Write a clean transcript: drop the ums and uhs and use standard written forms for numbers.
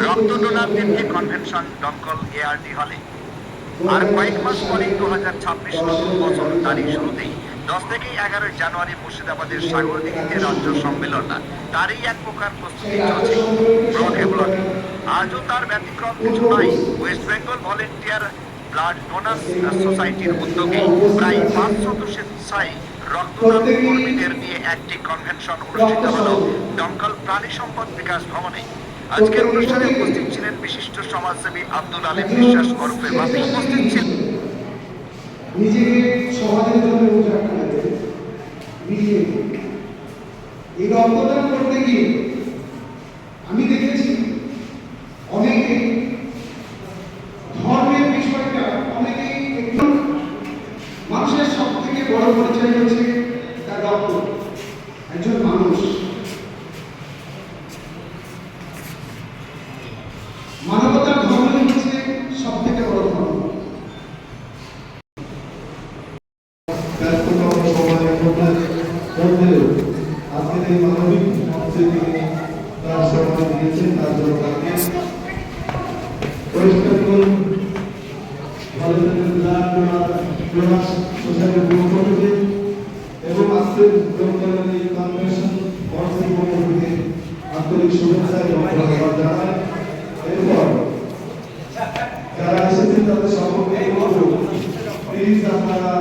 রক্ত ডোনারদের নিয়ে কনভেনশন দমকল এআরডি হলে। আর কয়েক মাস পরেই 2026 নতুন বছর। তারই শুরুতেই 10 থেকে 11 জানুয়ারি মুর্শিদাবাদের সাগরদিঘিতে রাজ্য সম্মেলন। তারই এক প্রকার প্রস্তুতি চলছে ব্লকে ব্লকে। আজও তার ব্যতিক্রম কিছু নাই। West Bengal volunteer blood donors সোসাইটির উদ্যোগে প্রায় 500 স্বেচ্ছায় রক্তদান কর্মীদের নিয়ে একটি কনভেনশন অনুষ্ঠিত হল দমকল প্রাণী সম্পদ বিকাশ ভবনে। আজকের অনুষ্ঠানে উপস্থিত ছিলেন বিশিষ্ট সমাজসেবী আব্দুল আলিম বিশ্বাস ওরফে বাপি। উপস্থিত ছিলেন নিজেকে সমাজের জন্য এই রক্তদান করতে গিয়ে আমি দেখেছি অনেকে ধর্মের বিষয়টা অনেকেই মানুষের সব থেকে বড় পরিচয় হচ্ছে তার রক্ত। একজন মানুষ মানবতার ধর্মই হচ্ছে সব থেকে বড় ধর্ম। আজকের এই মানবিক মঞ্চে তিনি তার সময় দিয়েছেন, তার জন্য তাকে পরিষ্কার করুন। এবং আজকের কনভেনশন মঞ্চের পক্ষ থেকে আন্তরিক শুভেচ্ছা এবং ধন্যবাদ জানাই। এরপর যারা এসেছেন তাদের সকলকে প্লিজ আপনারা